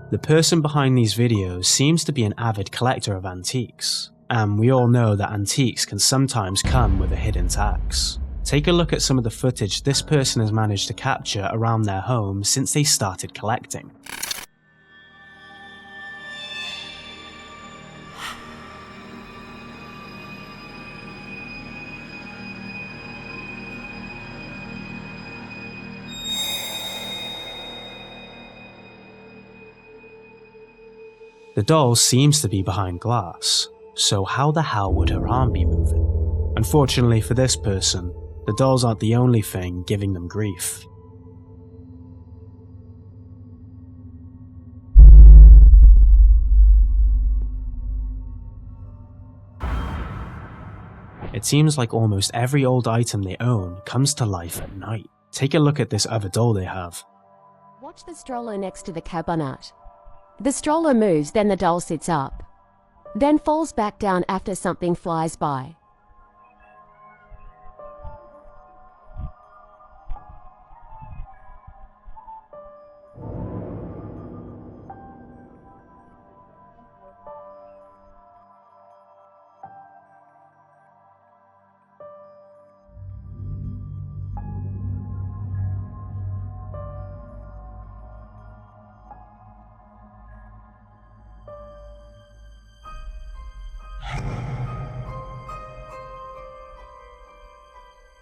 The person behind these videos seems to be an avid collector of antiques, and we all know that antiques can sometimes come with a hidden tax. Take a look at some of the footage this person has managed to capture around their home since they started collecting. The doll seems to be behind glass, so how the hell would her arm be moving? Unfortunately for this person, the dolls aren't the only thing giving them grief. It seems like almost every old item they own comes to life at night. Take a look at this other doll they have. Watch the stroller next to the cabinet. The stroller moves, then the doll sits up, then falls back down after something flies by.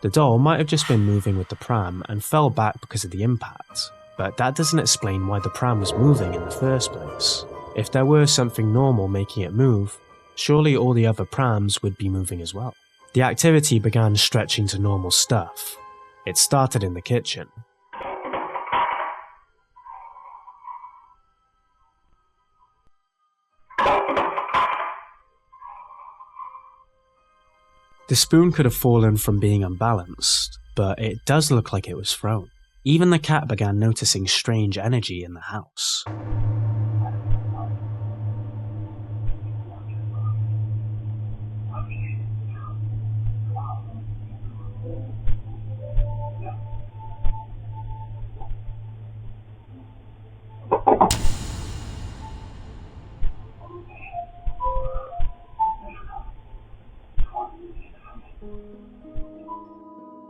The doll might have just been moving with the pram and fell back because of the impact, but that doesn't explain why the pram was moving in the first place. If there were something normal making it move, surely all the other prams would be moving as well. The activity began stretching to normal stuff. It started in the kitchen. The spoon could have fallen from being unbalanced, but it does look like it was thrown. Even the cat began noticing strange energy in the house.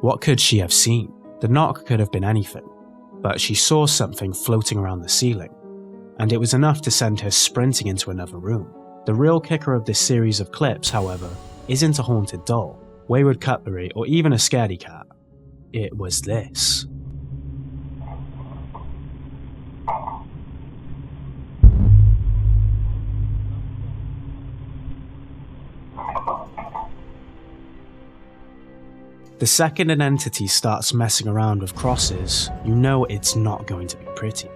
What could she have seen? The knock could have been anything, but she saw something floating around the ceiling, and it was enough to send her sprinting into another room. The real kicker of this series of clips, however, isn't a haunted doll, wayward cutlery, or even a scaredy cat. It was this. The second an entity starts messing around with crosses, you know it's not going to be pretty.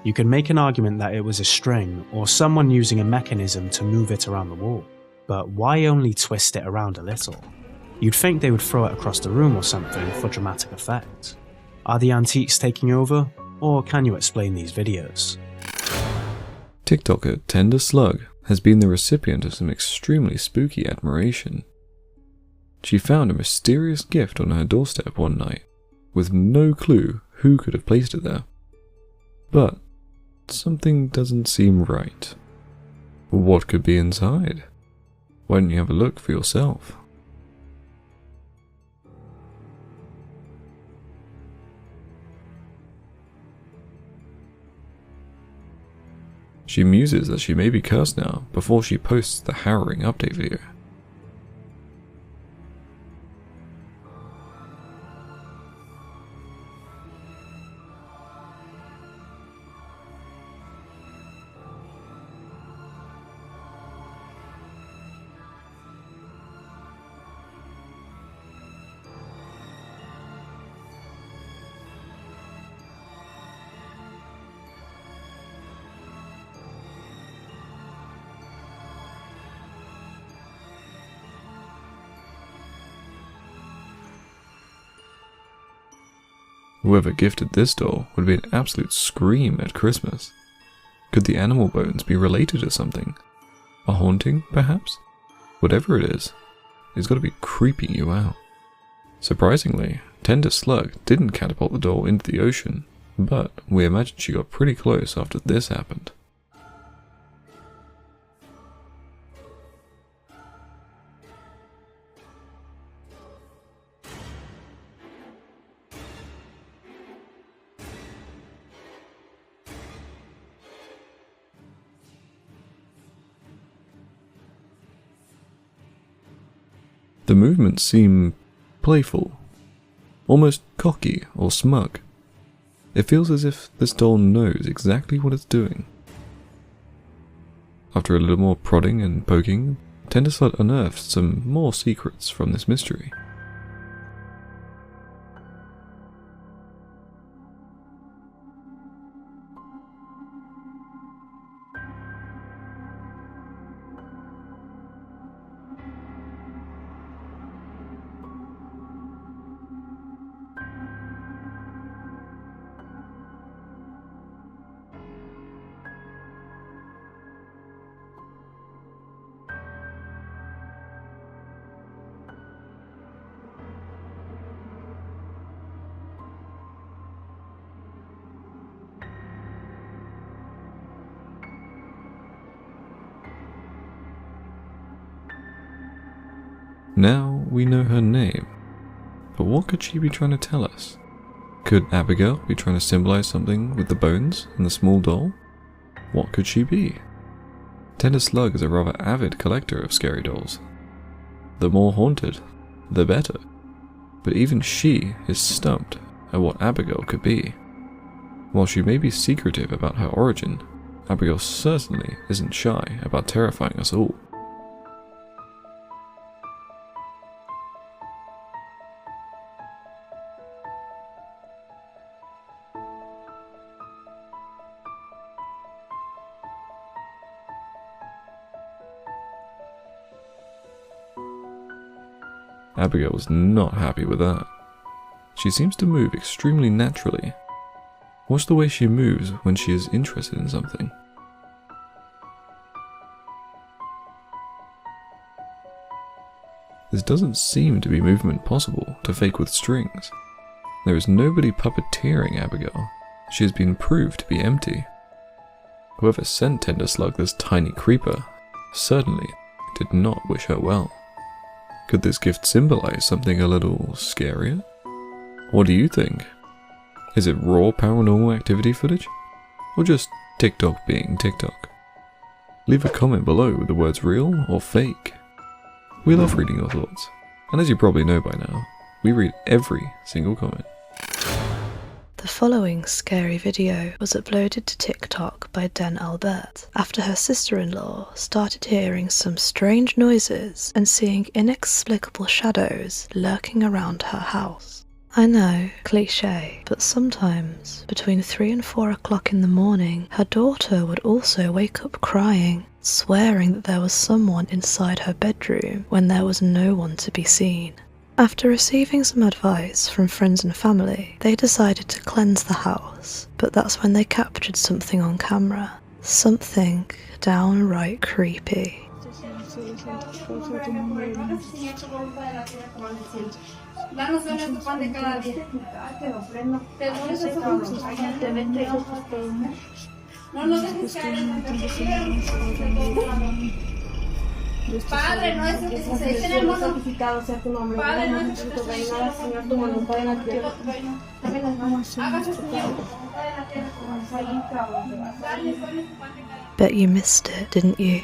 You can make an argument that it was a string or someone using a mechanism to move it around the wall, but why only twist it around a little? You'd think they would throw it across the room or something for dramatic effect. Are the antiques taking over, or can you explain these videos? TikToker Tender Slug has been the recipient of some extremely spooky admiration. She found a mysterious gift on her doorstep one night, with no clue who could have placed it there. But something doesn't seem right. What could be inside? Why don't you have a look for yourself? She muses that she may be cursed now before she posts the harrowing update video. Whoever gifted this doll would be an absolute scream at Christmas. Could the animal bones be related to something? A haunting, perhaps? Whatever it is, it's got to be creeping you out. Surprisingly, Tender Slug didn't catapult the doll into the ocean. but we imagine she got pretty close after this happened. The movements seem playful, almost cocky or smug. It feels as if this doll knows exactly what it's doing. After a little more prodding and poking, Tender Slug unearthed some more secrets from this mystery. Now we know her name, but what could she be trying to tell us? Could Abigail be trying to symbolize something with the bones and the small doll? What could she be? Tender Slug is a rather avid collector of scary dolls. The more haunted, the better. But even she is stumped at what Abigail could be. While she may be secretive about her origin, Abigail certainly isn't shy about terrifying us all. Abigail was not happy with that. She seems to move extremely naturally. Watch the way she moves when she is interested in something. This doesn't seem to be movement possible to fake with strings. There is nobody puppeteering Abigail. She has been proved to be empty. Whoever sent Tender Slug this tiny creeper certainly did not wish her well. Could this gift symbolize something a little scarier? What do you think? Is it raw paranormal activity footage? Or just TikTok being TikTok? Leave a comment below with the words real or fake. We love reading your thoughts, and as you probably know by now, we read every single comment. The following scary video was uploaded to TikTok by Den Albert after her sister-in-law started hearing some strange noises and seeing inexplicable shadows lurking around her house. I know, cliché, but sometimes between 3 and 4 o'clock in the morning, her daughter would also wake up crying, swearing that there was someone inside her bedroom when there was no one to be seen. After receiving some advice from friends and family, they decided to cleanse the house, but that's when they captured something on camera. Something downright creepy. Padre nuestro que estás en el mundo, santificado sea tu nombre. Padre nuestro que estás en el mundo, Señor, tu voluntad en la tierra. Hágase tu voluntad en la tierra como en el. Bet you missed it, didn't you?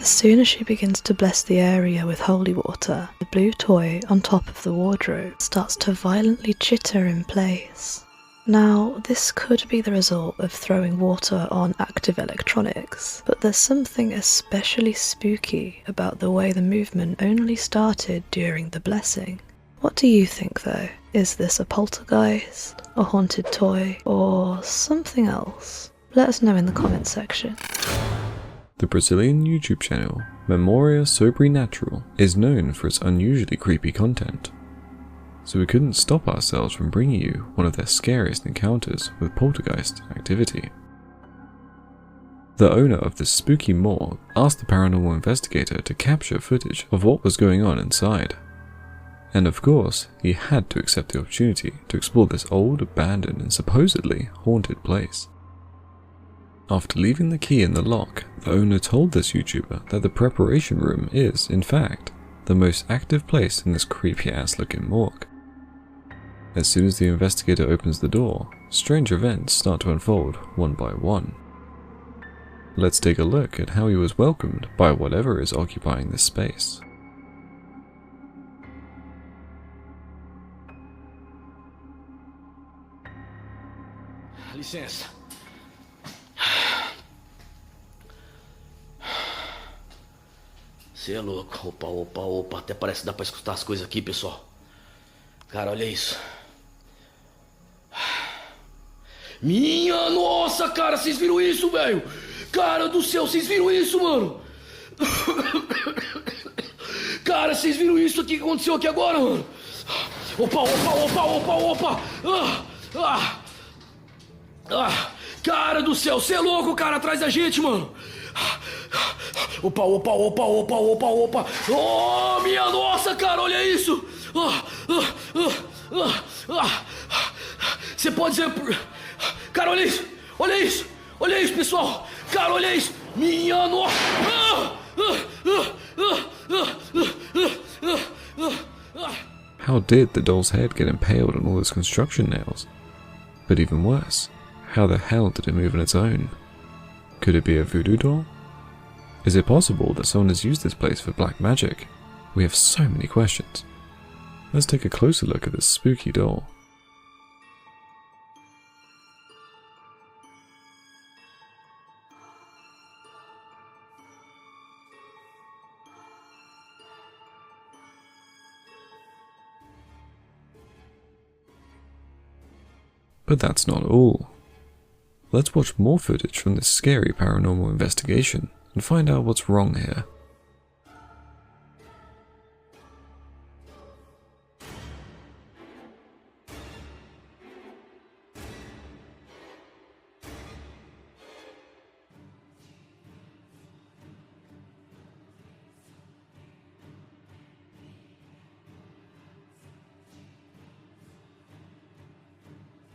As soon as she begins to bless the area with holy water, the blue toy on top of the wardrobe starts to violently chitter in place. Now, this could be the result of throwing water on active electronics, but there's something especially spooky about the way the movement only started during the blessing. What do you think though? Is this a poltergeist, a haunted toy, or something else? Let us know in the comments section. The Brazilian YouTube channel Memoria Sobrenatural is known for its unusually creepy content, so we couldn't stop ourselves from bringing you one of their scariest encounters with poltergeist activity. The owner of this spooky morgue asked the paranormal investigator to capture footage of what was going on inside. And of course, he had to accept the opportunity to explore this old, abandoned, and supposedly haunted place. After leaving the key in the lock, the owner told this YouTuber that the preparation room is, in fact, the most active place in this creepy-ass looking morgue. As soon as the investigator opens the door, strange events start to unfold one by one. Let's take a look at how he was welcomed by whatever is occupying this space. Licença. Você é louco. Opa, opa, opa. Até parece que dá pra escutar as coisas aqui, pessoal. Cara, olha isso. Minha nossa, cara, vocês viram isso, velho? Cara do céu, vocês viram isso, mano? Cara, vocês viram isso aqui que aconteceu aqui agora, mano? Opa, opa, opa, opa, opa. Cara do céu, você é louco, cara, atrás da gente, mano. Opa, opa, opa, opa, opa, opa. Oh, minha nossa, cara, olha isso. Você pode dizer... Cara, olha isso. Olha isso. Olha isso, pessoal. Cara, olha isso. Minha nossa. How did the doll's head get impaled on all those construction nails? But even worse, how the hell did it move on its own? Could it be a voodoo doll? Is it possible that someone has used this place for black magic? We have so many questions. Let's take a closer look at this spooky doll. But that's not all. Let's watch more footage from this scary paranormal investigation and find out what's wrong here.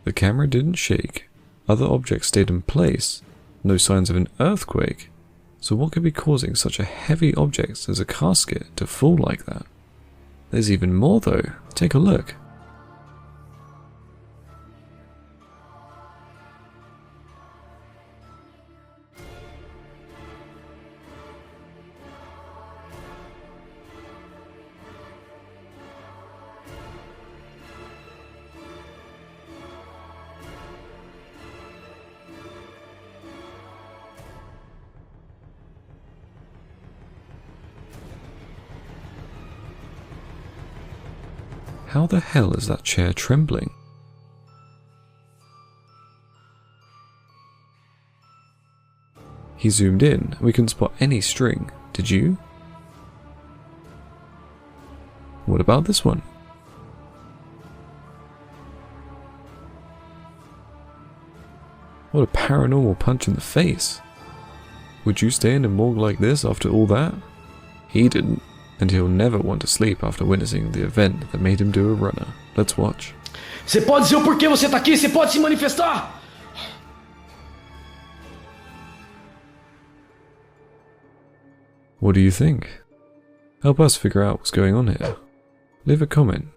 The camera didn't shake, other objects stayed in place, no signs of an earthquake, so what could be causing such a heavy object as a casket to fall like that? There's even more though, take a look. How the hell is that chair trembling? He zoomed in and we couldn't spot any string, did you? What about this one? What a paranormal punch in the face. Would you stay in a morgue like this after all that? He didn't. And he'll never want to sleep after witnessing the event that made him do a runner. Let's watch. Você pode dizer o porquê você tá aqui? Você pode se manifestar? What do you think? Help us figure out what's going on here. Leave a comment.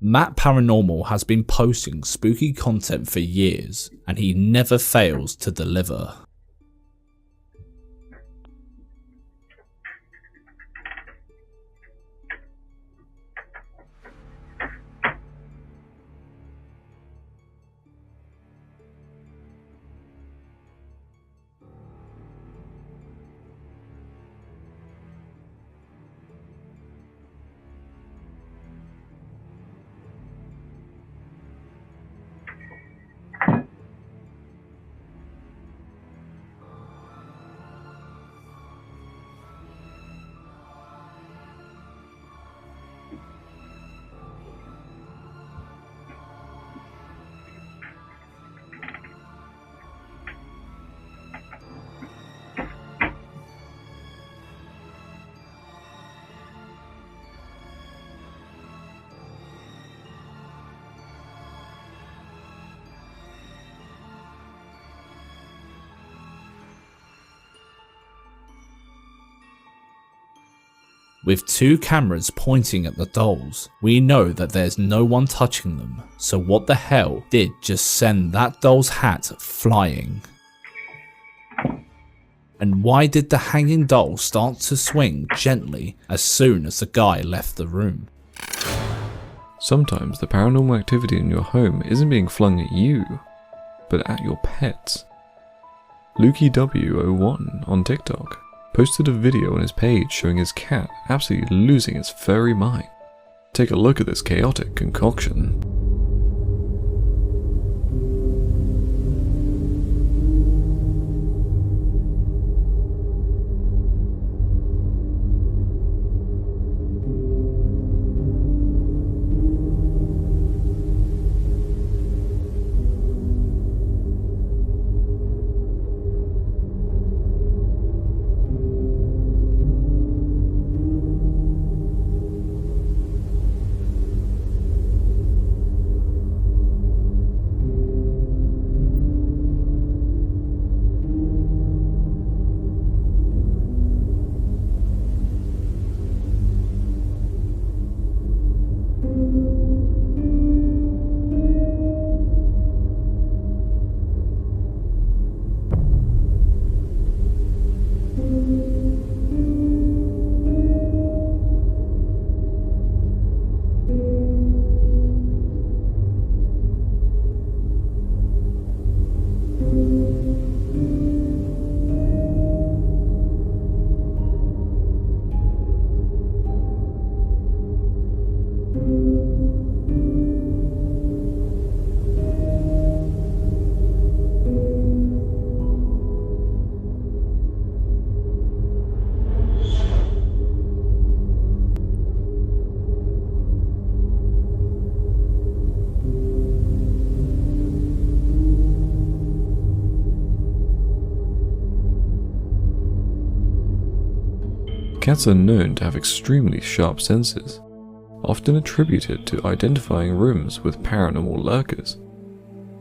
Matt Paranormal has been posting spooky content for years, and he never fails to deliver. With 2 cameras pointing at the dolls, we know that there's no one touching them, so what the hell did just send that doll's hat flying? And why did the hanging doll start to swing gently as soon as the guy left the room? Sometimes the paranormal activity in your home isn't being flung at you, but at your pets. LukeyW01 on TikTok posted a video on his page showing his cat absolutely losing its furry mind. Take a look at this chaotic concoction. Cats are known to have extremely sharp senses, often attributed to identifying rooms with paranormal lurkers.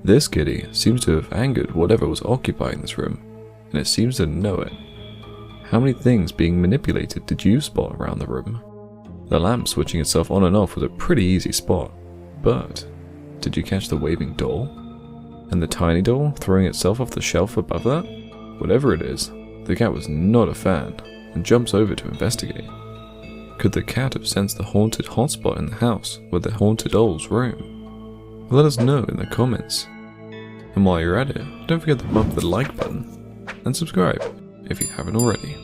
This kitty seems to have angered whatever was occupying this room, and it seems to know it. How many things being manipulated did you spot around the room? The lamp switching itself on and off was a pretty easy spot, but did you catch the waving doll? And the tiny doll throwing itself off the shelf above that? Whatever it is, the cat was not a fan and jumps over to investigate. Could the cat have sensed the haunted hotspot in the house with the haunted doll's room? Let us know in the comments. And while you're at it, don't forget to bump the like button and subscribe if you haven't already.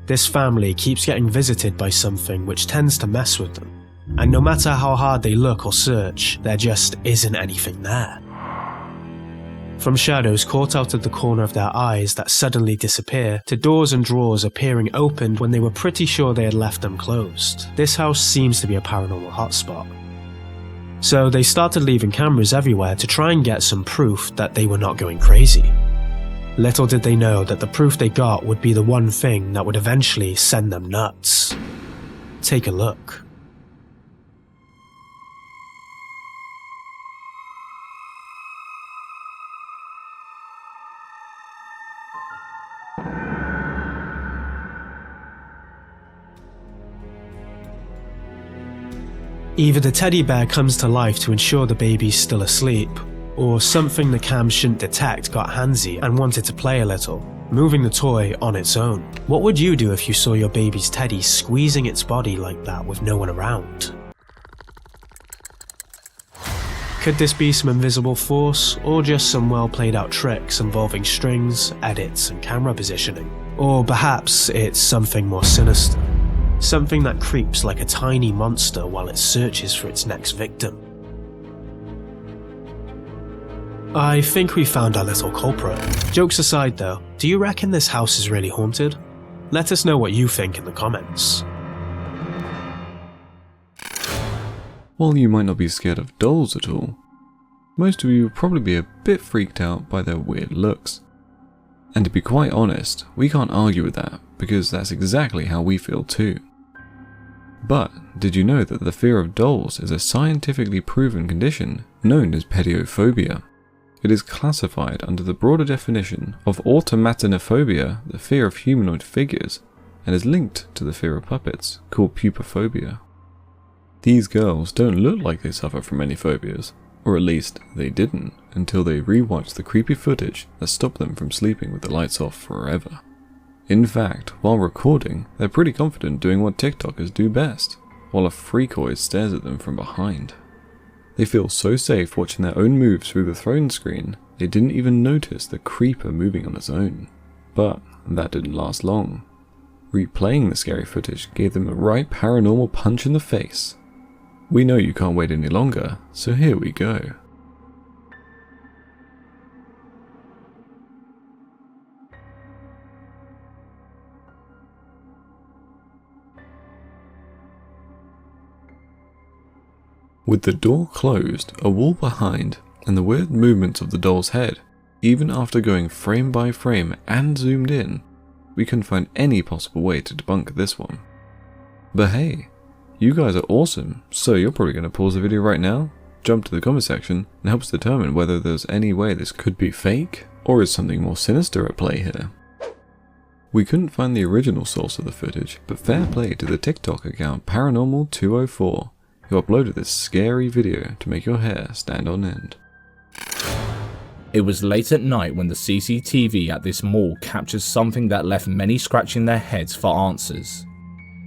This family keeps getting visited by something which tends to mess with them, and no matter how hard they look or search, there just isn't anything there. From shadows caught out of the corner of their eyes that suddenly disappear, to doors and drawers appearing opened when they were pretty sure they had left them closed, this house seems to be a paranormal hotspot. So they started leaving cameras everywhere to try and get some proof that they were not going crazy. Little did they know that the proof they got would be the one thing that would eventually send them nuts. Take a look. Either the teddy bear comes to life to ensure the baby's still asleep, or something the cam shouldn't detect got handsy and wanted to play a little, moving the toy on its own. What would you do if you saw your baby's teddy squeezing its body like that with no one around? Could this be some invisible force, or just some well played out tricks involving strings, edits and camera positioning? Or perhaps it's something more sinister. Something that creeps like a tiny monster while it searches for its next victim. I think we found our little culprit. Jokes aside though, do you reckon this house is really haunted? Let us know what you think in the comments. While you might not be scared of dolls at all, most of you will probably be a bit freaked out by their weird looks. And to be quite honest, we can't argue with that, because that's exactly how we feel too. But did you know that the fear of dolls is a scientifically proven condition known as pediophobia? it is classified under the broader definition of automatinophobia, the fear of humanoid figures, and is linked to the fear of puppets, called pupophobia. These girls don't look like they suffer from any phobias, or at least they didn't until they rewatched the creepy footage that stopped them from sleeping with the lights off forever. In fact, while recording, they're pretty confident doing what TikTokers do best, while a freakoid stares at them from behind. They feel so safe watching their own moves through the throne screen, they didn't even notice the creeper moving on its own. But that didn't last long. Replaying the scary footage gave them the right paranormal punch in the face. We know you can't wait any longer, so here we go. With the door closed, a wall behind, and the weird movements of the doll's head, even after going frame by frame and zoomed in, we couldn't find any possible way to debunk this one. But hey, you guys are awesome, so you're probably going to pause the video right now, jump to the comment section, and help us determine whether there's any way this could be fake, or is something more sinister at play here. We couldn't find the original source of the footage, but fair play to the TikTok account Paranormal204, who uploaded this scary video to make your hair stand on end. It was late at night when the CCTV at this mall captured something that left many scratching their heads for answers.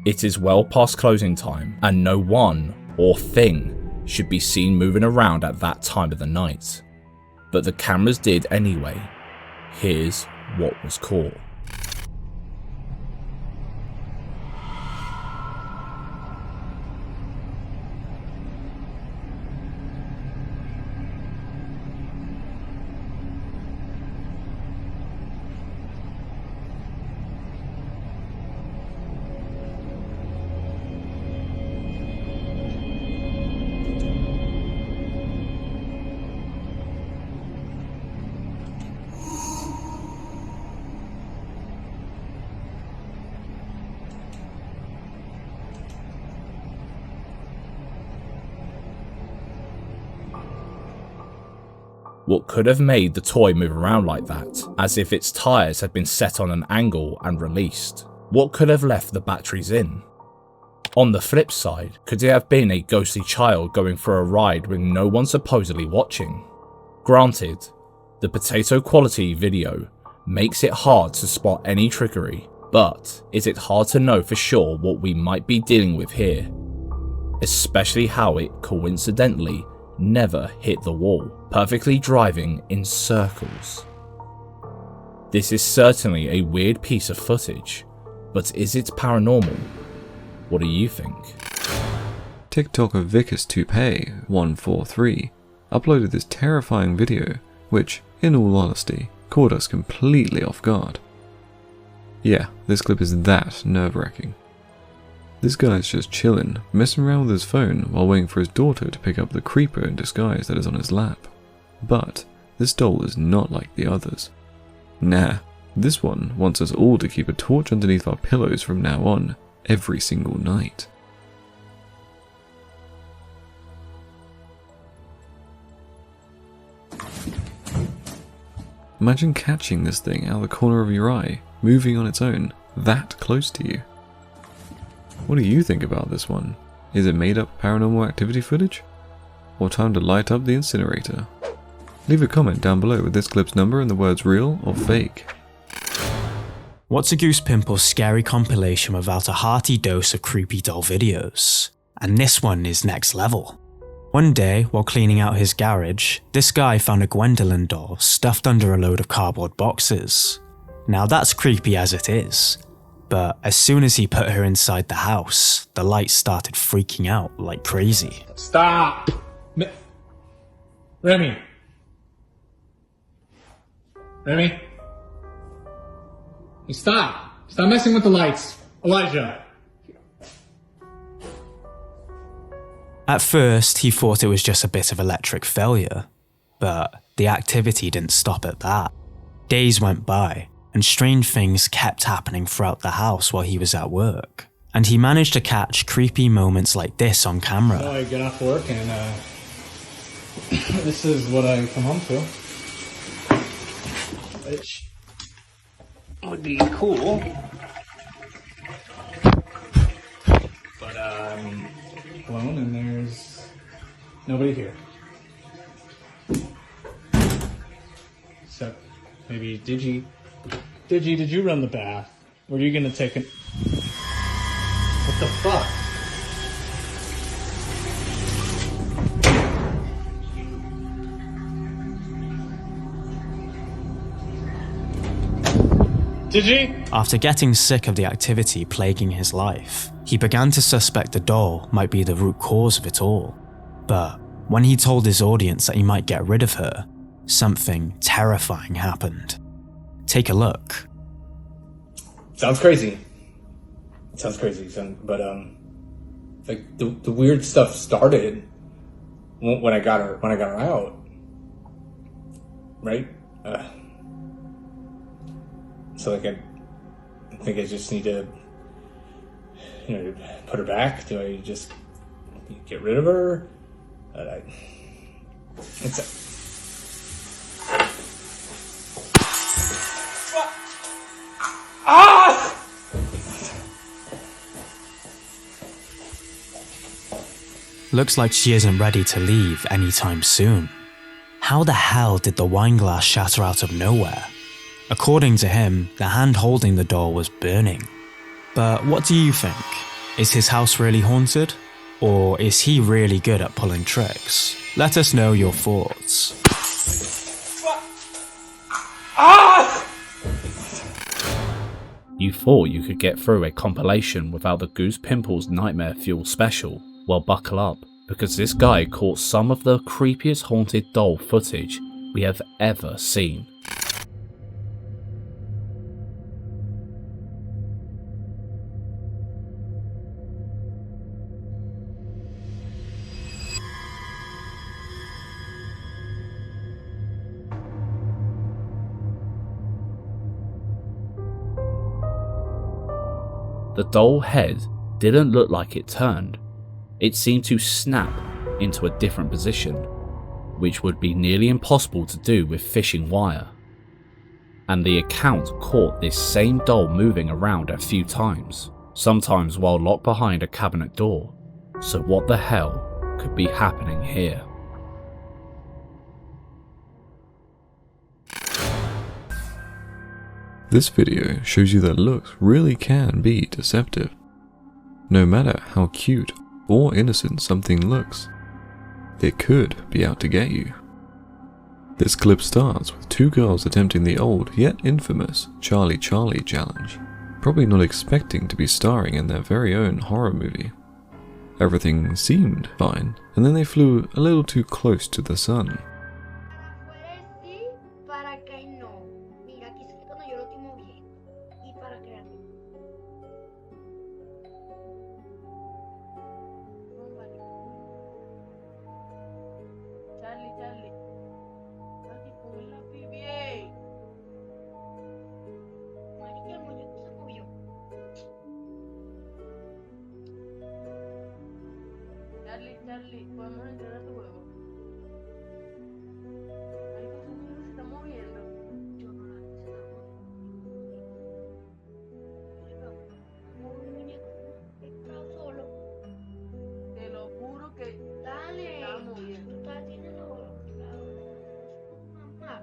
It is well past closing time, and no one or thing should be seen moving around at that time of the night. But the cameras did anyway. Here's what was caught. What could have made the toy move around like that, as if its tyres had been set on an angle and released? What could have left the batteries in? On the flip side, could it have been a ghostly child going for a ride with no one supposedly watching? Granted, the potato quality video makes it hard to spot any trickery, but is it hard to know for sure what we might be dealing with here? Especially how it coincidentally never hit the wall, perfectly driving in circles. This is certainly a weird piece of footage, but is it paranormal? What do you think? TikToker Vicus143 uploaded this terrifying video, which, in all honesty, caught us completely off guard. Yeah, this clip is that nerve-wracking. This guy's just chillin', messing around with his phone while waiting for his daughter to pick up the creeper in disguise that is on his lap. But this doll is not like the others. Nah, this one wants us all to keep a torch underneath our pillows from now on, every single night. Imagine catching this thing out of the corner of your eye, moving on its own, that close to you. What do you think about this one? Is it made up paranormal activity footage? Or time to light up the incinerator? Leave a comment down below with this clip's number and the words real or fake. What's a Goose Pimples scary compilation without a hearty dose of creepy doll videos? And this one is next level. One day, while cleaning out his garage, this guy found a Gwendolyn doll stuffed under a load of cardboard boxes. Now that's creepy as it is, but as soon as he put her inside the house, the lights started freaking out like crazy. Stop! Remy! Remy? Hey, stop! Stop messing with the lights! Elijah! At first, he thought it was just a bit of electric failure, but the activity didn't stop at that. Days went by, and strange things kept happening throughout the house while he was at work. And he managed to catch creepy moments like this on camera. So I get off work and this is what I come home to. which would be cool. But I'm alone and there's nobody here. So maybe Digi, did you run the bath? Were you gonna take an... What the fuck? Digi? After getting sick of the activity plaguing his life, he began to suspect the doll might be the root cause of it all. But when he told his audience that he might get rid of her, something terrifying happened. Take a look. Sounds crazy. Sounds crazy, but like the weird stuff started when I got her out, right? So like I think I just need to, put her back. Do I just get rid of her? Looks like she isn't ready to leave anytime soon. How the hell did the wine glass shatter out of nowhere? According to him, the hand holding the doll was burning. But what do you think? Is his house really haunted? Or is he really good at pulling tricks? Let us know your thoughts. You thought you could get through a compilation without the Goose Pimples Nightmare Fuel special? Well, buckle up, because this guy caught some of the creepiest haunted doll footage we have ever seen. The doll head didn't look like it turned. It seemed to snap into a different position, which would be nearly impossible to do with fishing wire. And the account caught this same doll moving around a few times, sometimes while locked behind a cabinet door. So what the hell could be happening here? This video shows you that looks really can be deceptive. No matter how cute or innocent something looks, it could be out to get you. This clip starts with two girls attempting the old yet infamous Charlie Charlie challenge, probably not expecting to be starring in their very own horror movie. Everything seemed fine, and then they flew a little too close to the sun. Charlie, podemos entrar a tu juego. Algo se está moviendo. Yo no la se solo. Te lo juro que dale. Se está moviendo. Tú estás haciendo mamá.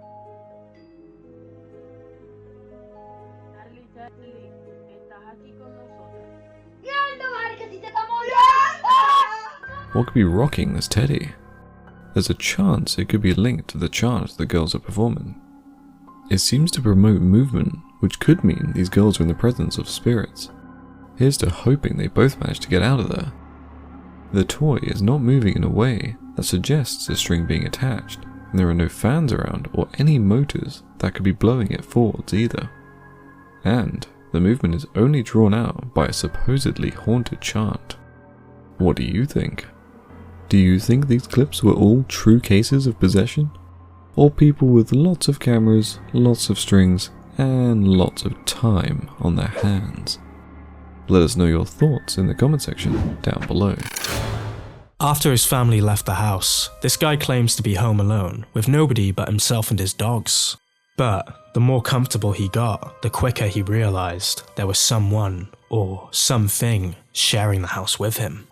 Charlie, estás aquí con nosotros. ¡Mierda, madre, que si te está moviendo! What could be rocking this teddy? There's a chance it could be linked to the chant the girls are performing. It seems to promote movement, which could mean these girls are in the presence of spirits. Here's to hoping they both manage to get out of there. The toy is not moving in a way that suggests a string being attached, and there are no fans around or any motors that could be blowing it forwards either. And the movement is only drawn out by a supposedly haunted chant. What do you think? Do you think these clips were all true cases of possession? Or people with lots of cameras, lots of strings, and lots of time on their hands? Let us know your thoughts in the comment section down below. After his family left the house, this guy claims to be home alone, with nobody but himself and his dogs. But the more comfortable he got, the quicker he realized there was someone or something sharing the house with him.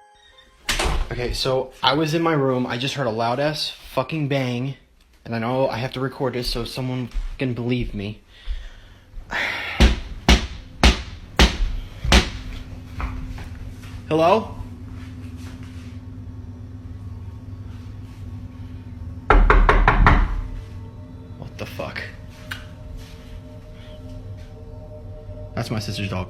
Okay, so I was in my room, I just heard a loud ass fucking bang, and I know I have to record this so someone can believe me. Hello? What the fuck? That's my sister's dog.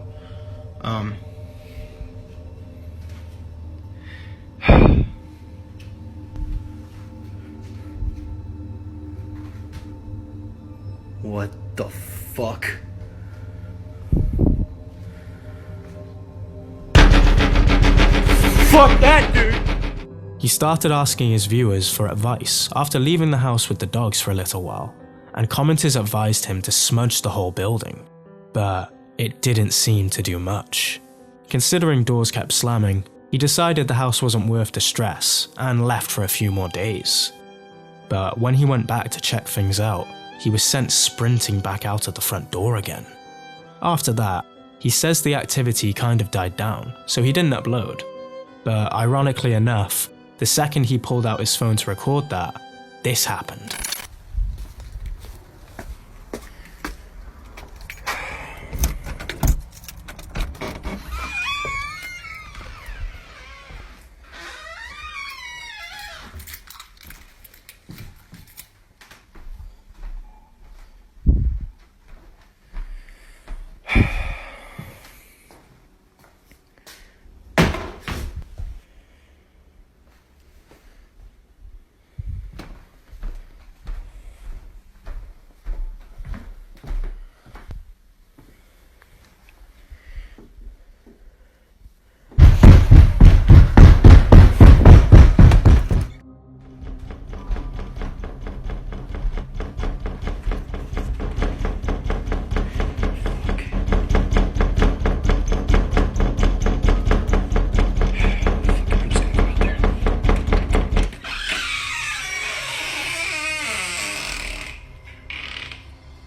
What the fuck? Fuck that, dude! He started asking his viewers for advice after leaving the house with the dogs for a little while, and commenters advised him to smudge the whole building. But it didn't seem to do much. Considering doors kept slamming, he decided the house wasn't worth the stress and left for a few more days. But when he went back to check things out, he was sent sprinting back out of the front door again. After that, he says the activity kind of died down, so he didn't upload. But ironically enough, the second he pulled out his phone to record that, this happened.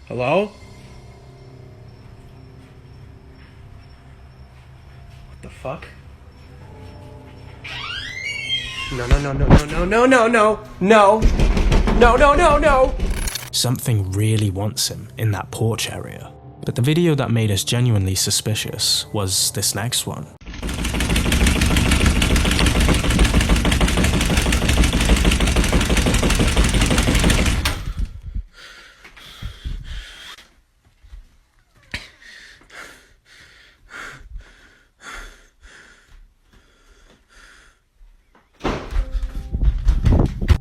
Hello? What the fuck? No. Something really wants him in that porch area. But the video that made us genuinely suspicious was this next one.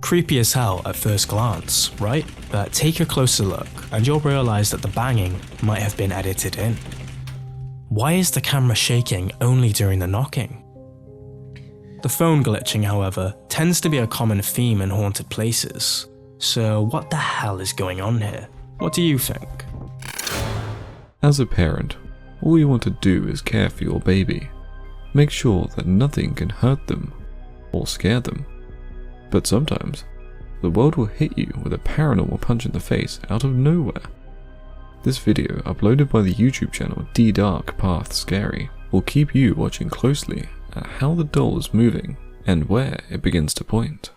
Creepy as hell at first glance, right? But take a closer look and you'll realize that the banging might have been edited in. Why is the camera shaking only during the knocking? The phone glitching, however, tends to be a common theme in haunted places. So what the hell is going on here? What do you think? As a parent, all you want to do is care for your baby. Make sure that nothing can hurt them or scare them. But sometimes, the world will hit you with a paranormal punch in the face out of nowhere. This video, uploaded by the YouTube channel D-Dark Path Scary, will keep you watching closely at how the doll is moving and where it begins to point.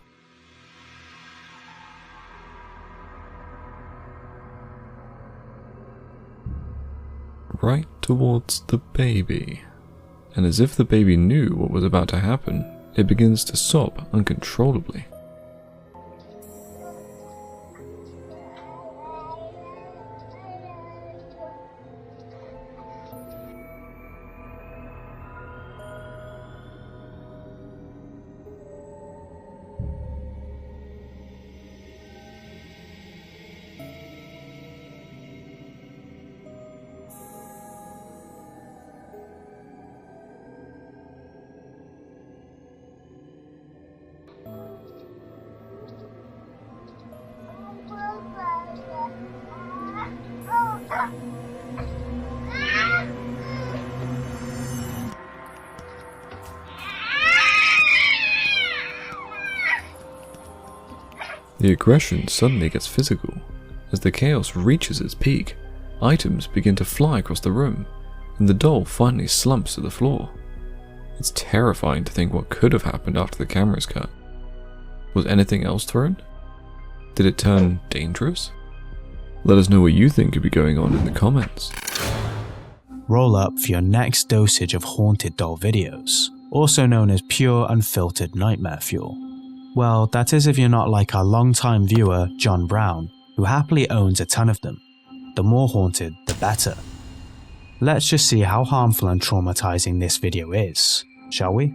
Right towards the baby. And as if the baby knew what was about to happen, it begins to sob uncontrollably. The aggression suddenly gets physical, As the chaos reaches its peak, items begin to fly across the room, and the doll finally slumps to the floor. It's terrifying to think what could have happened after the camera is cut. Was anything else thrown? Did it turn dangerous? Let us know what you think could be going on in the comments. Roll up for your next dosage of haunted doll videos, also known as pure unfiltered nightmare fuel. Well, that is if you're not like our longtime viewer, John Brown, who happily owns a ton of them. The more haunted, the better. Let's just see how harmful and traumatizing this video is, shall we?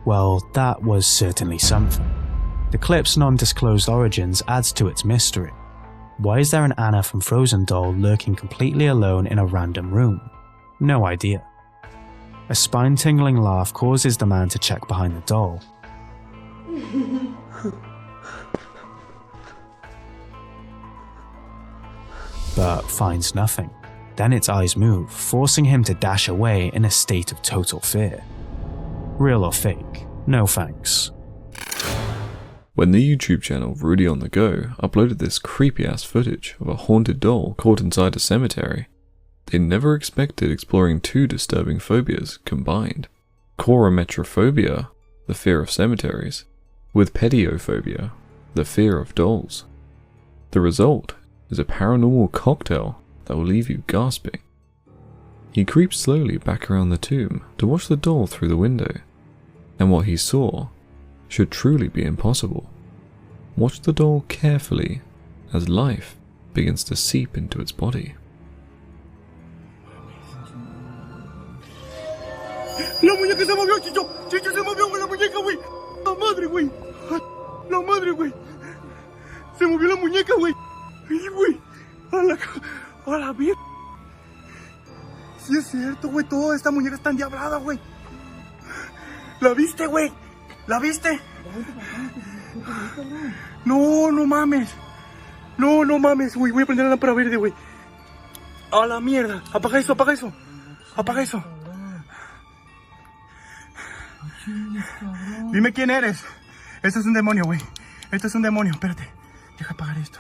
Well, that was certainly something. The clip's non-disclosed origins adds to its mystery. Why is there an Anna from Frozen doll lurking completely alone in a random room? No idea. A spine-tingling laugh causes the man to check behind the doll. But finds nothing. Then its eyes move, forcing him to dash away in a state of total fear. Real or fake? No thanks. When the YouTube channel Rudy on the Go uploaded this creepy-ass footage of a haunted doll caught inside a cemetery, they never expected exploring two disturbing phobias combined. Chorometrophobia, the fear of cemeteries, with pediophobia, the fear of dolls. The result is a paranormal cocktail that will leave you gasping. He creeps slowly back around the tomb to watch the doll through the window, and what he saw should truly be impossible. Watch the doll carefully as life begins to seep into its body. La muñeca se movió, Chicho. Chicho se movió, güey, la muñeca, güey. La madre, güey. La madre, güey. Se movió la muñeca, güey. Ay, güey. A la mierda. Sí es cierto, güey. Toda esta muñeca está endiablada, güey. ¿La viste, güey? ¿La viste? No, no mames. No, no mames, güey. Voy a prender la lámpara verde, güey. A la mierda. Apaga eso, apaga eso. Apaga eso. Dime quién eres. Esto es un demonio, güey. Esto es un demonio. Espérate. Deja apagar esto.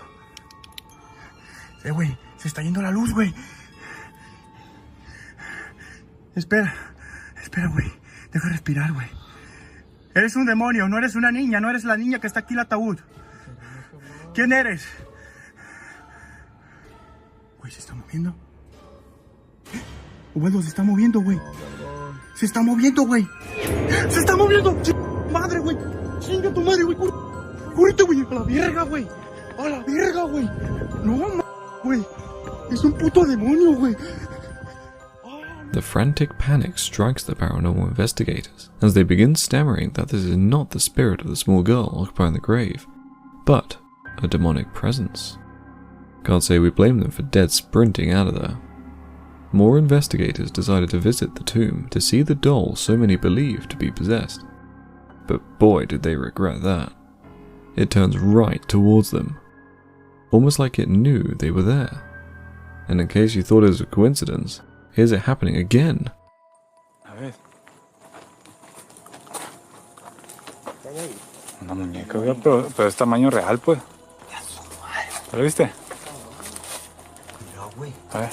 Güey. Se está yendo la luz, güey. Espera. Espera, güey. Deja respirar, güey. Eres un demonio. No eres una niña. No eres la niña que está aquí en el ataúd. ¿Quién eres? Güey, se está moviendo. Osvaldo, se está moviendo, güey. Se está moviendo, güey. Se está moviendo. Madre, güey. Chinga tu madre, güey. Cúrate, güey. A la verga, güey. A la verga, güey. No, güey. Es un puto demonio, güey. The frantic panic strikes the paranormal investigators as they begin stammering that this is not the spirit of the small girl occupying the grave, but a demonic presence. Can't say we blame them for dead sprinting out of there. More investigators decided to visit the tomb to see the doll so many believed to be possessed. But boy did they regret that. It turns right towards them, almost like it knew they were there. And in case you thought it was a coincidence, here's it happening again. A ver. Una muñeca, pero es tamaño real, pues. ¿Lo viste? No, güey. A ver.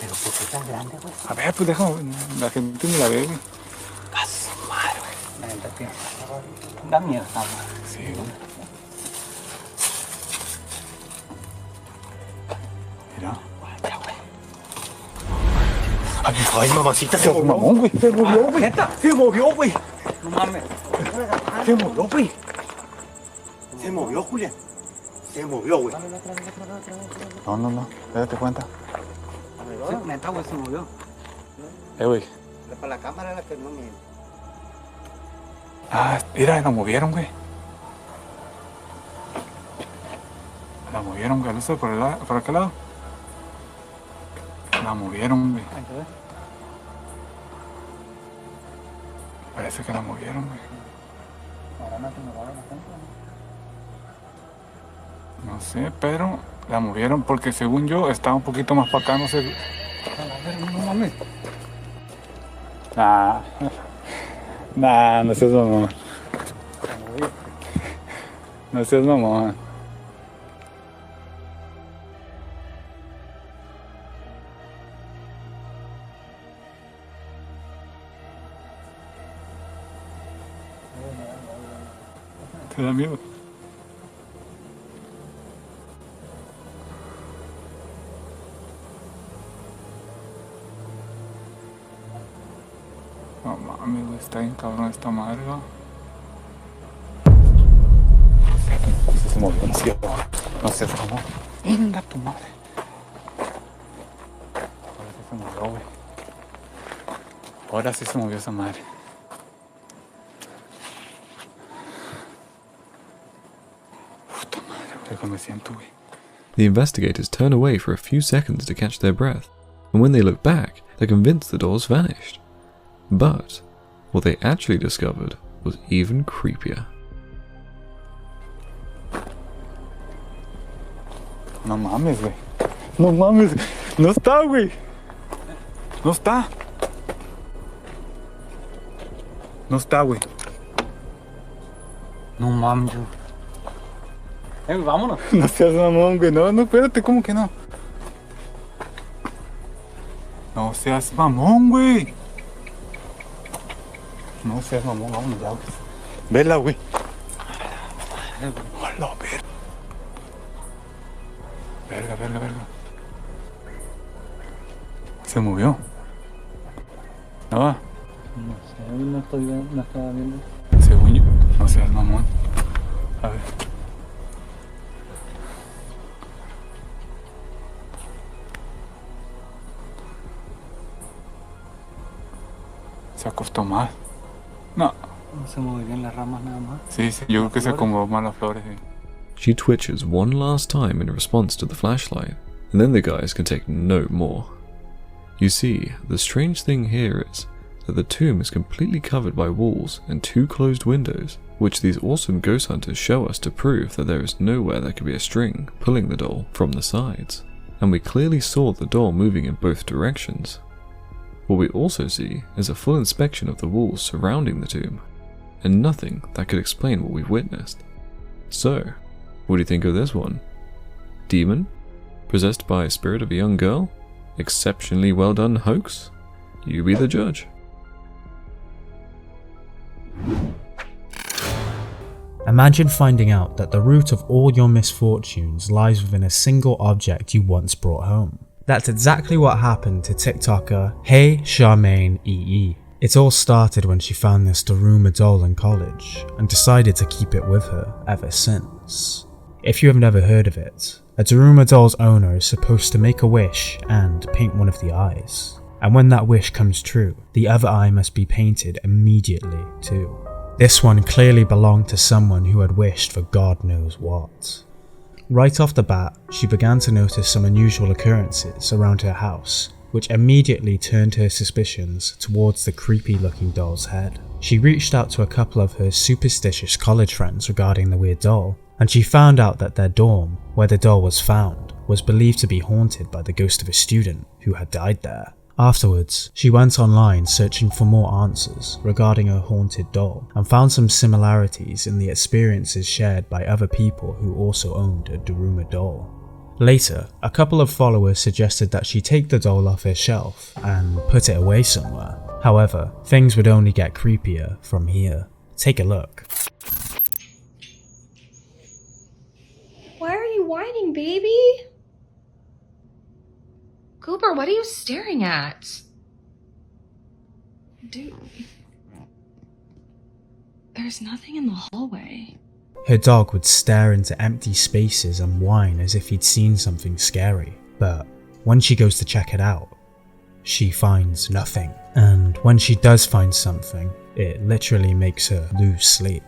¿Pero por qué tan grande, güey? A ver, pues déjame, la gente ni la ve, güey. A su madre, güey. Da miedo, da miedo. Sí, güey. Mira. Ay, mamacita, se movió. Mamón, güey. Se movió, güey. Se movió, güey. No mames. Se movió, güey. Se movió, Julián. Se movió, güey. No. Date cuenta. Neta, güey, se movió. Güey. Para la cámara la que no me... Ah, mira, la movieron, güey. La movieron, güey. ¿Listo? ¿Por aquel lado? La movieron, güey. Parece que la movieron, güey. No sé, pero la movieron porque según yo estaba un poquito más para acá, no sé. No mames. Nah, no seas mamón. No seas mamón. ¿Te da miedo? No mames, güey, está bien cabrón esta madre, ¿no? Se movió, no sé, no sé, cómo. Venga tu madre. Ahora sí se movió, güey. Ahora sí se movió esa madre. Puta madre, güey, cómo me siento, güey. The investigators turn away for a few seconds to catch their breath, and when they look back, they're convinced the door's vanished. But what they actually discovered was even creepier. No mames, güey. No mames. No está, güey. No está. No está, güey. No mames. Vámonos. No seas mamón, güey. No, no, espérate, ¿cómo que no? No seas mamón, güey. No seas mamón, vámonos ya, güey. Vela, güey. Hola, verga. Verga. Se movió. No va. No sé, no estaba viendo. Según yo, no seas mamón. A ver. Se acostó más. No. No se moverían las ramas nada más. Sí, yo creo que se acomodó más las flores. Sí. She twitches one last time in response to the flashlight, and then the guys can take no more. You see, the strange thing here is that the tomb is completely covered by walls and 2 closed windows, which these awesome ghost hunters show us to prove that there is nowhere there could be a string pulling the doll from the sides. And we clearly saw the doll moving in both directions. What we also see is a full inspection of the walls surrounding the tomb, and nothing that could explain what we've witnessed. So, what do you think of this one? Demon? Possessed by a spirit of a young girl? Exceptionally well done hoax? You be the judge. Imagine finding out that the root of all your misfortunes lies within a single object you once brought home. That's exactly what happened to TikToker Hey Charmaine EE. It all started when she found this Daruma doll in college and decided to keep it with her ever since. If you have never heard of it, a Daruma doll's owner is supposed to make a wish and paint one of the eyes. And when that wish comes true, the other eye must be painted immediately too. This one clearly belonged to someone who had wished for God knows what. Right off the bat, she began to notice some unusual occurrences around her house, which immediately turned her suspicions towards the creepy looking doll's head. She reached out to a couple of her superstitious college friends regarding the weird doll, and she found out that their dorm, where the doll was found, was believed to be haunted by the ghost of a student who had died there. Afterwards, she went online searching for more answers regarding her haunted doll and found some similarities in the experiences shared by other people who also owned a Daruma doll. Later, a couple of followers suggested that she take the doll off her shelf and put it away somewhere. However, things would only get creepier from here. Take a look. Why are you whining, baby? Cooper, what are you staring at? Dude, there's nothing in the hallway. Her dog would stare into empty spaces and whine as if he'd seen something scary, but when she goes to check it out, she finds nothing. And when she does find something, it literally makes her lose sleep.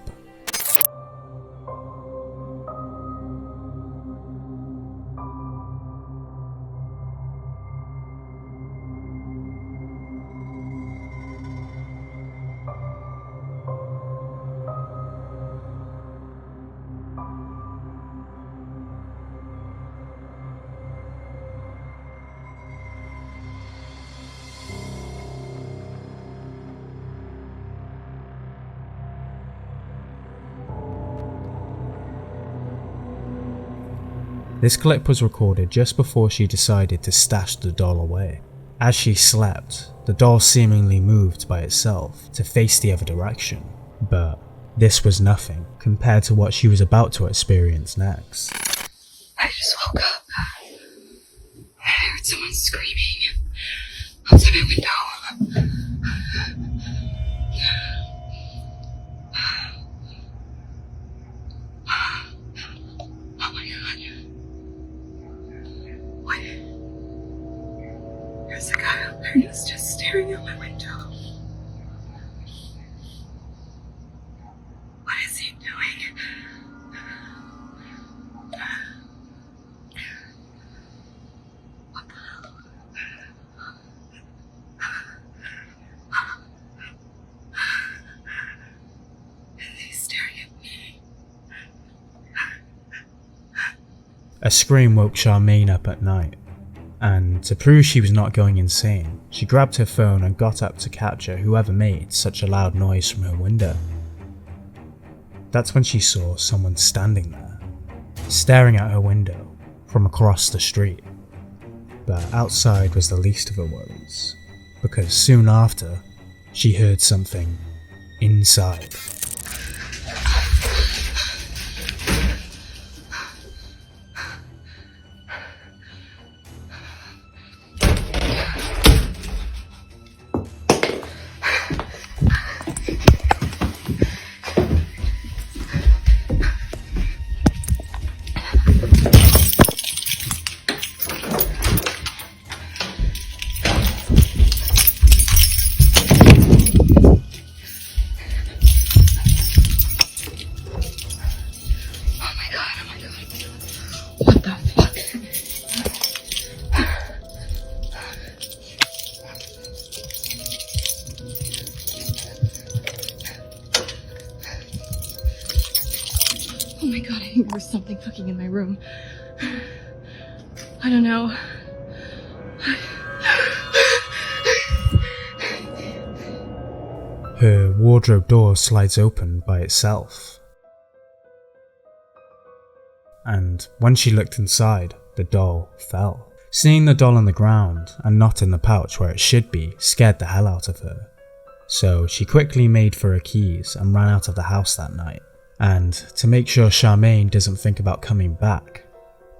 This clip was recorded just before she decided to stash the doll away. As she slept, the doll seemingly moved by itself to face the other direction, but this was nothing compared to what she was about to experience next. I just woke up. I heard someone screaming outside my window. Oh my god. What? There's a guy out there and he's just staring out my window. What is he doing? What the hell? He's staring at me. A scream woke Charmaine up at night, and to prove she was not going insane, she grabbed her phone and got up to capture whoever made such a loud noise from her window. That's when she saw someone standing there, staring at her window from across the street. But outside was the least of her worries, because soon after, she heard something inside. What the fuck? Oh my god, I think there was something fucking in my room. I don't know. Her wardrobe door slides open by itself. And when she looked inside, the doll fell. Seeing the doll on the ground and not in the pouch where it should be scared the hell out of her. So she quickly made for her keys and ran out of the house that night. And to make sure Charmaine doesn't think about coming back,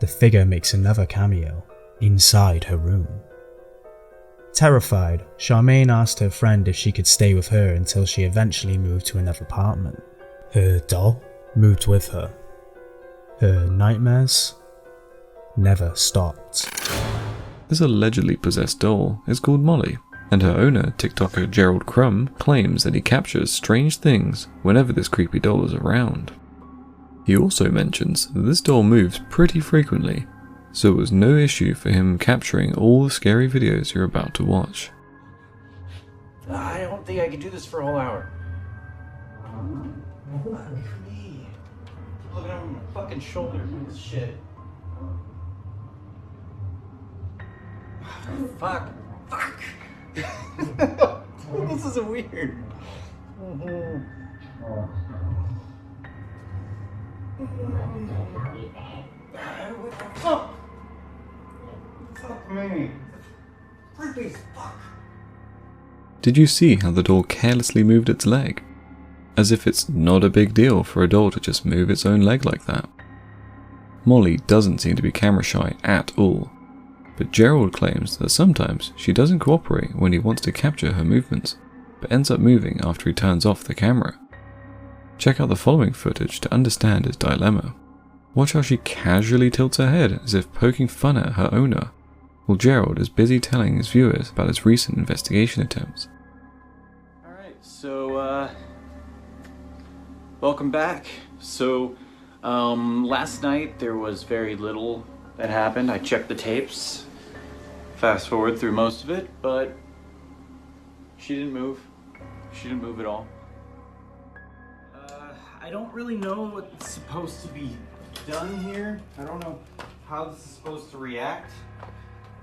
the figure makes another cameo inside her room. Terrified, Charmaine asked her friend if she could stay with her until she eventually moved to another apartment. Her doll moved with her. Her nightmares never stopped. This allegedly possessed doll is called Molly, and her owner, TikToker Gerald Crumb, claims that he captures strange things whenever this creepy doll is around. He also mentions that this doll moves pretty frequently, so it was no issue for him capturing all the scary videos you're about to watch. I don't think I could do this for a whole hour. Looking over my fucking shoulder from this shit. Fuck. Fuck. This is weird. What the fuck? Fuck me. Creepy as fuck. Did you see how the doll carelessly moved its leg? As if it's not a big deal for a doll to just move its own leg like that. Molly doesn't seem to be camera shy at all, but Gerald claims that sometimes she doesn't cooperate when he wants to capture her movements, but ends up moving after he turns off the camera. Check out the following footage to understand his dilemma. Watch how she casually tilts her head as if poking fun at her owner, while Gerald is busy telling his viewers about his recent investigation attempts. Alright, so welcome back. So last night there was very little that happened. I checked the tapes, fast forward through most of it, but she didn't move. She didn't move at all. I don't really know what's supposed to be done here. I don't know how this is supposed to react,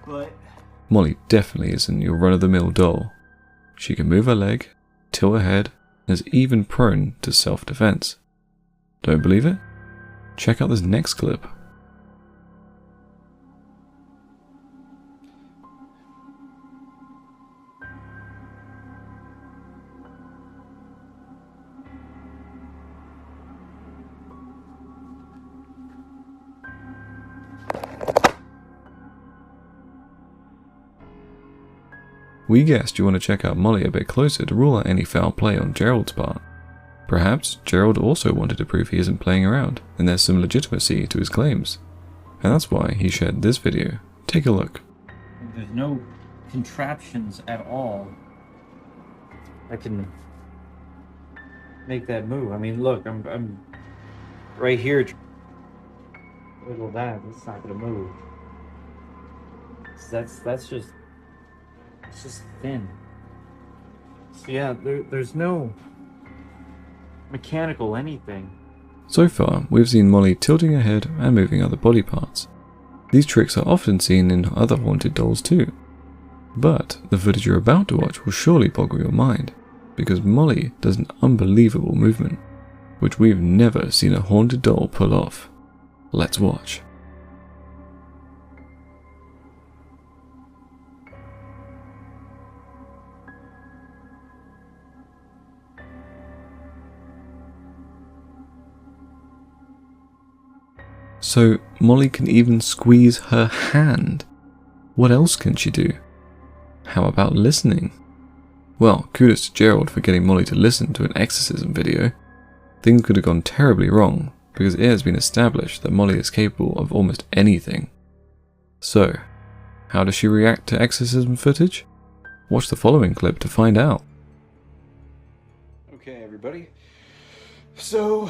but Molly definitely isn't your run-of-the-mill doll. She can move her leg, tilt her head, and is even prone to self-defense. Don't believe it? Check out this next clip. we guessed you want to check out Molly a bit closer to rule out any foul play on Gerald's part. Perhaps Gerald also wanted to prove he isn't playing around, and there's some legitimacy to his claims. And that's why he shared this video. Take a look. There's no contraptions at all that can make that move. I mean, look, I'm right here. Look at that. It's not gonna move. That's just, it's just thin. So yeah, there's no mechanical anything. So far, we've seen Molly tilting her head and moving other body parts. These tricks are often seen in other haunted dolls too. But the footage you're about to watch will surely boggle your mind, because Molly does an unbelievable movement, which we've never seen a haunted doll pull off. Let's watch. So Molly can even squeeze her hand. What else can she do? How about listening? Well, kudos to Gerald for getting Molly to listen to an exorcism video. Things could have gone terribly wrong, because it has been established that Molly is capable of almost anything. So, how does she react to exorcism footage? Watch the following clip to find out. Okay, everybody. So,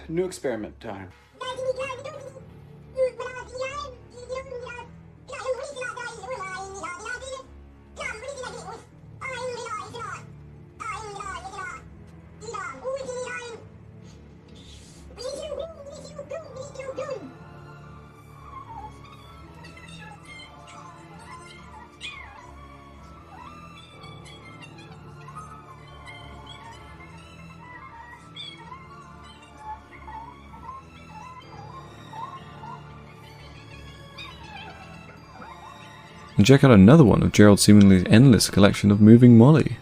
new experiment time. And check out another one of Gerald's seemingly endless collection of moving Molly.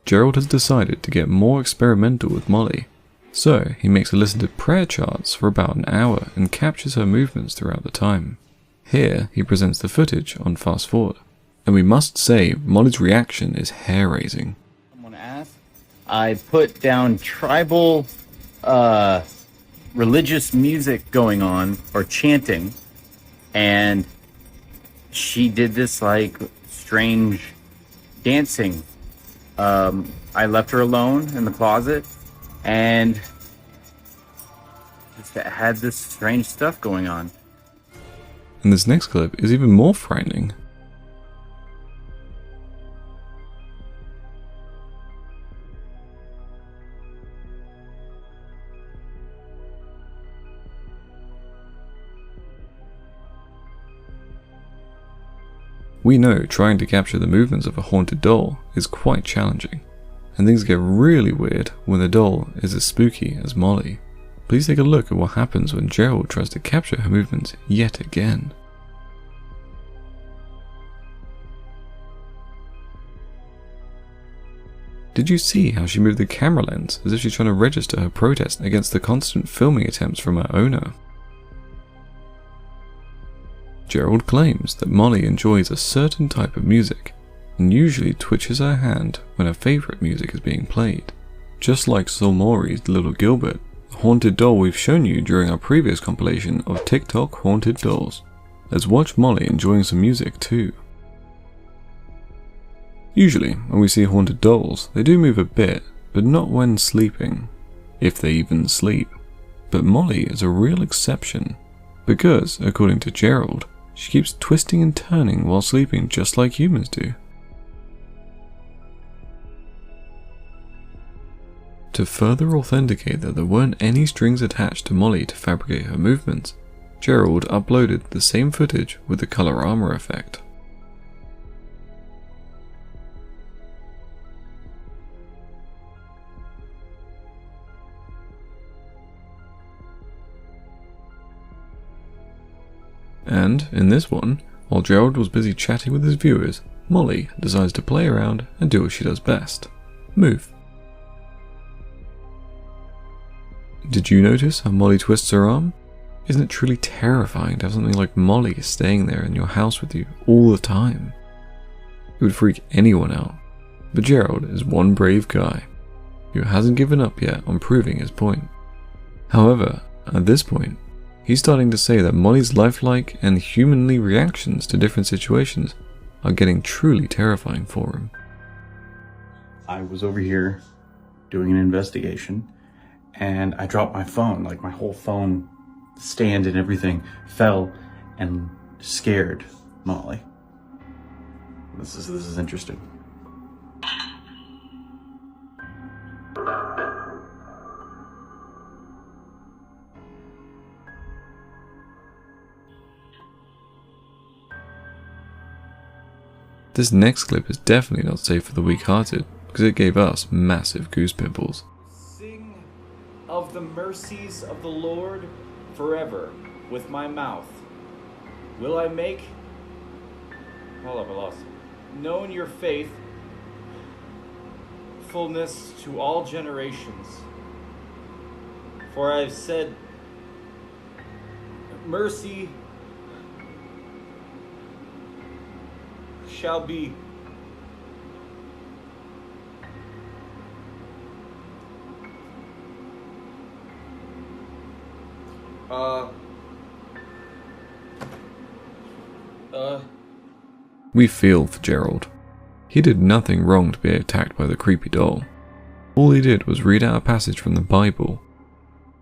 Gerald has decided to get more experimental with Molly, so he makes her listen to prayer charts for about an hour and captures her movements throughout the time. Here he presents the footage on fast forward, and we must say Molly's reaction is hair-raising. Someone asked. I put down tribal religious music going on, or chanting, and she did this like strange dancing. I left her alone in the closet and just had this strange stuff going on. And this next clip is even more frightening. We know trying to capture the movements of a haunted doll is quite challenging, and things get really weird when the doll is as spooky as Molly. Please take a look at what happens when Gerald tries to capture her movements yet again. Did you see how she moved the camera lens as if she's trying to register her protest against the constant filming attempts from her owner? Gerald claims that Molly enjoys a certain type of music and usually twitches her hand when her favourite music is being played. Just like Solmori's Little Gilbert, the haunted doll we've shown you during our previous compilation of TikTok haunted dolls. Let's watch Molly enjoying some music too. Usually, when we see haunted dolls, they do move a bit, but not when sleeping, if they even sleep. But Molly is a real exception, because, according to Gerald, she keeps twisting and turning while sleeping just like humans do. To further authenticate that there weren't any strings attached to Molly to fabricate her movements, Gerald uploaded the same footage with the color armor effect. And in this one, while Gerald was busy chatting with his viewers, Molly decides to play around and do what she does best: move. Did you notice how Molly twists her arm? Isn't it truly terrifying to have something like Molly staying there in your house with you all the time? It would freak anyone out, but Gerald is one brave guy who hasn't given up yet on proving his point. However, at this point, he's starting to say that Molly's lifelike and humanly reactions to different situations are getting truly terrifying for him. I was over here doing an investigation and I dropped my phone, like my whole phone stand and everything fell and scared Molly. This is interesting. This next clip is definitely not safe for the weak-hearted, because it gave us massive goose pimples. Sing of the mercies of the Lord forever with my mouth. Will I make, hold up, I lost it, known your faith, fullness to all generations. For I have said, mercy shall be. We feel for Gerald. He did nothing wrong to be attacked by the creepy doll. All he did was read out a passage from the Bible.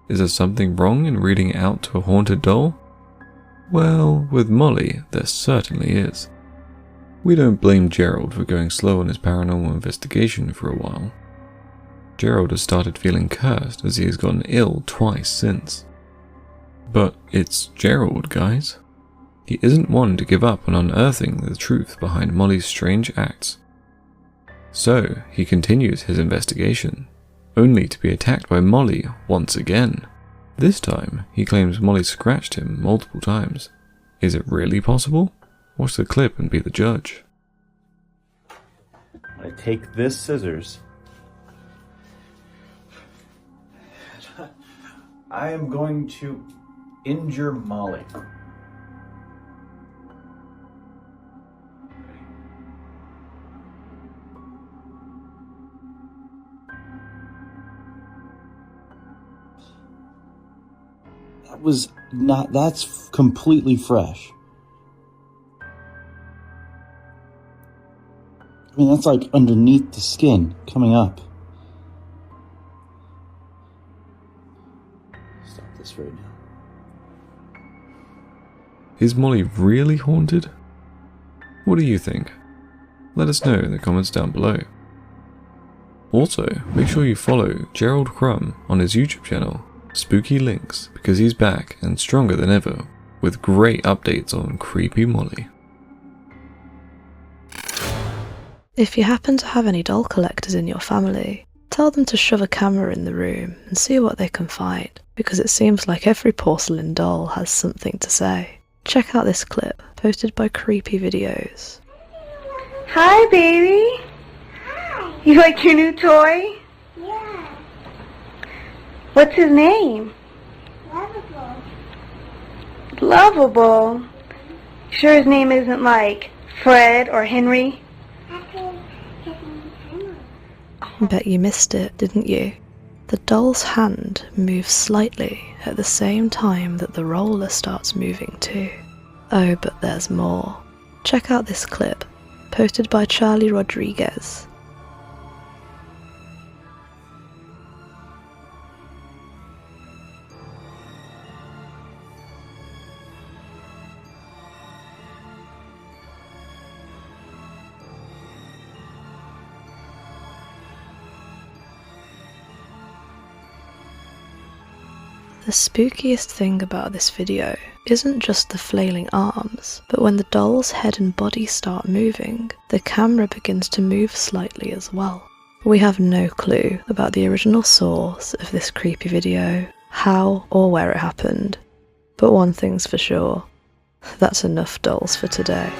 Is there something wrong in reading it out to a haunted doll? Well, with Molly, there certainly is. We don't blame Gerald for going slow on his paranormal investigation for a while. Gerald has started feeling cursed as he has gotten ill twice since. But it's Gerald, guys. He isn't one to give up on unearthing the truth behind Molly's strange acts. So he continues his investigation, only to be attacked by Molly once again. This time, he claims Molly scratched him multiple times. Is it really possible? Watch the clip and be the judge. I take this scissors. I am going to injure Molly. That's completely fresh. I mean, that's like underneath the skin, coming up. Stop this right now. Is Molly really haunted? What do you think? Let us know in the comments down below. Also, make sure you follow Gerald Crumb on his YouTube channel, Spooky Links, because he's back and stronger than ever with great updates on creepy Molly. If you happen to have any doll collectors in your family, tell them to shove a camera in the room and see what they can find, because it seems like every porcelain doll has something to say. Check out this clip, posted by Creepy Videos. Hi, baby. Hi. You like your new toy? Yeah. What's his name? Lovable. Lovable. Sure his name isn't like Fred or Henry? Bet you missed it, didn't you? The doll's hand moves slightly at the same time that the roller starts moving too. Oh, but there's more. Check out this clip, posted by Charlie Rodriguez. The spookiest thing about this video isn't just the flailing arms, but when the doll's head and body start moving, the camera begins to move slightly as well. We have no clue about the original source of this creepy video, how or where it happened, but one thing's for sure, that's enough dolls for today.